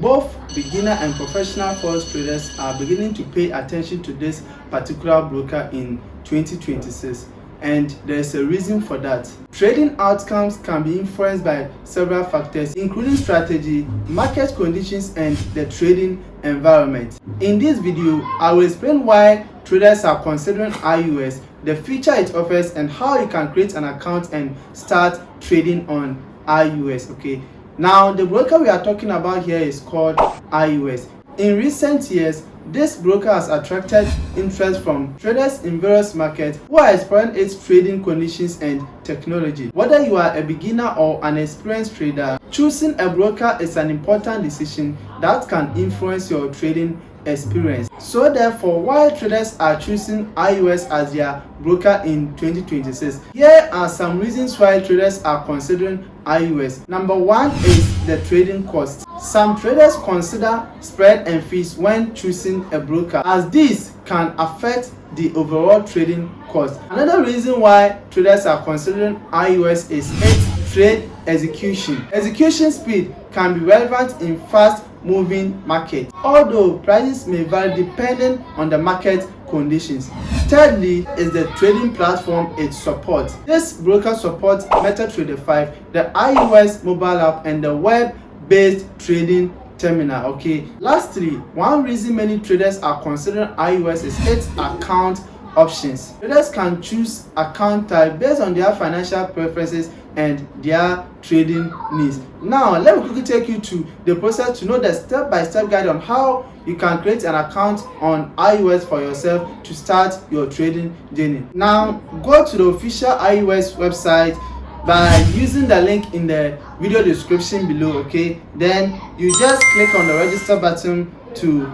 Both beginner and professional forex traders are beginning to pay attention to this particular broker in 2026, and there's a reason for that. Trading outcomes can be influenced by several factors, including strategy, market conditions, and the trading environment. In this video, I will explain why traders are considering IUX, the feature it offers, and how you can create an account and start trading on IUX. Okay, now the broker we are talking about here is called IUX. In recent years, this broker has attracted interest from traders in various markets who are exploring its trading conditions and technology. Whether you are a beginner or an experienced trader, choosing a broker is an important decision that can influence your trading experience. So therefore, while traders are choosing IUX as their broker in 2026, here are some reasons why traders are considering IUX. Number one is the trading cost. Some traders consider spread and fees when choosing a broker, as this can affect the overall trading cost. Another reason why traders are considering IUX is its trade execution. Execution speed can be relevant in fast moving market, although prices may vary depending on the market conditions. Thirdly is the trading platform it supports. This broker supports MetaTrader 5, the IUX mobile app, and the web-based trading terminal. Okay, lastly, one reason many traders are considering IUX is its account options. Traders can choose account type based on their financial preferences and their trading needs. Now, let me quickly take you to the process to know the step-by-step guide on how you can create an account on IUX for yourself to start your trading journey. Now, go to the official IUX website by using the link in the video description below. Okay, then you just click on the register button to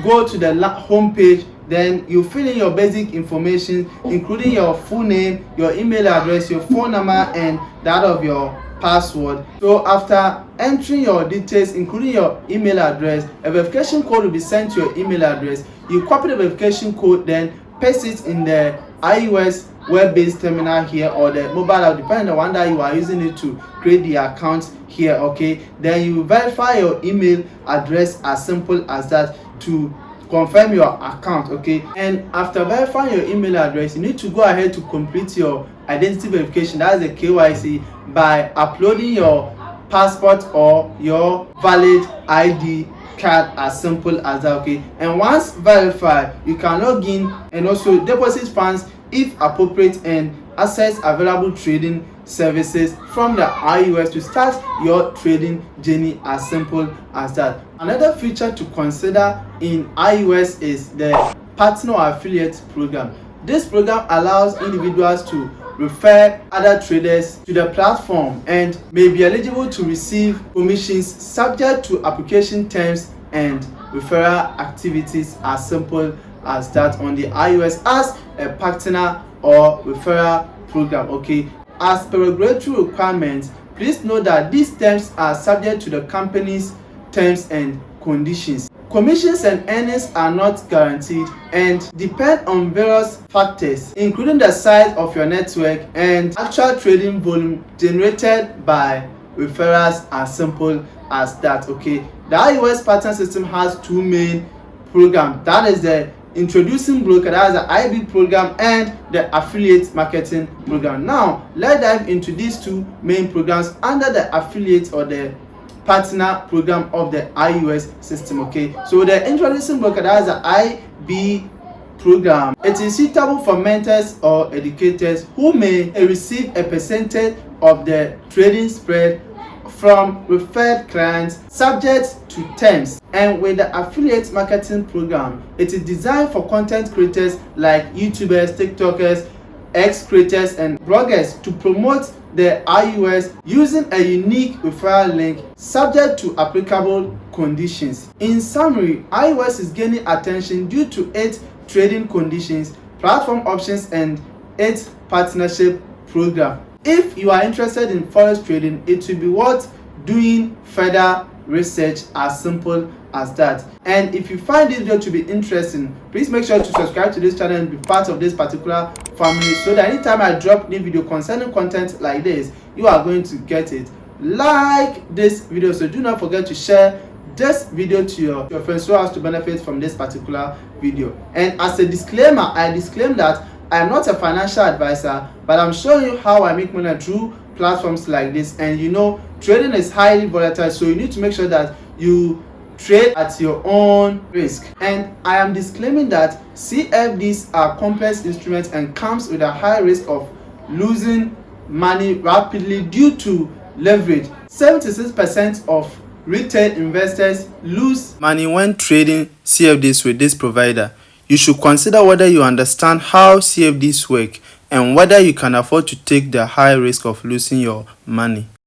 go to the home page. Then you fill in your basic information, including your full name, your email address, your phone number, and that of your password. So after entering your details, including your email address, a verification code will be sent to your email address. You copy the verification code, then paste it in the IUX web-based terminal here, or the mobile app, depending on the one that you are using it to create the account here. Okay, then you verify your email address, as simple as that, to confirm your account. Okay, and after verifying your email address, you need to go ahead to complete your identity verification, that is the KYC, by uploading your passport or your valid ID card, as simple as that. Okay, and once verified, you can log in and also deposit funds if appropriate and access available trading services from the IUX to start your trading journey, as simple as that. Another feature to consider in IUX is the partner affiliate program. This program allows individuals to refer other traders to the platform and may be eligible to receive commissions subject to application terms and referral activities, as simple as that, on the IUX as a partner or referral program. Okay, as per regulatory requirements, please note that these terms are subject to the company's terms and conditions. Commissions and earnings are not guaranteed and depend on various factors, including the size of your network and actual trading volume generated by referrals, as simple as that. Okay, the IUX partner system has two main programs, that is the introducing broker, that is the IB program, and the affiliate marketing program. Now let's dive into these two main programs under the affiliate or the partner program of the IUX system. Okay, so the introducing broker, that is the IB program, it is suitable for mentors or educators who may receive a percentage of the trading spread from referred clients subject to terms. And with the affiliate marketing program, it is designed for content creators like YouTubers, TikTokers, X creators, and bloggers to promote the IUX using a unique referral link subject to applicable conditions. In summary, IUX is gaining attention due to its trading conditions, platform options, and its partnership program. If you are interested in forex trading, it will be worth doing further research, as simple as that. And if you find this video to be interesting, please make sure to subscribe to this channel and be part of this particular family, so that anytime I drop new video concerning content like this, you are going to get it. Like this video, so do not forget to share this video to your friends who has to benefit from this particular video. And as a disclaimer, I disclaim that I am not a financial advisor, but I'm showing you how I make money through platforms like this. And you know, trading is highly volatile, so you need to make sure that you trade at your own risk. And I am disclaiming that CFDs are complex instruments and comes with a high risk of losing money rapidly due to leverage. 76% of retail investors lose money when trading CFDs with this provider. You should consider whether you understand how CFDs work and whether you can afford to take the high risk of losing your money.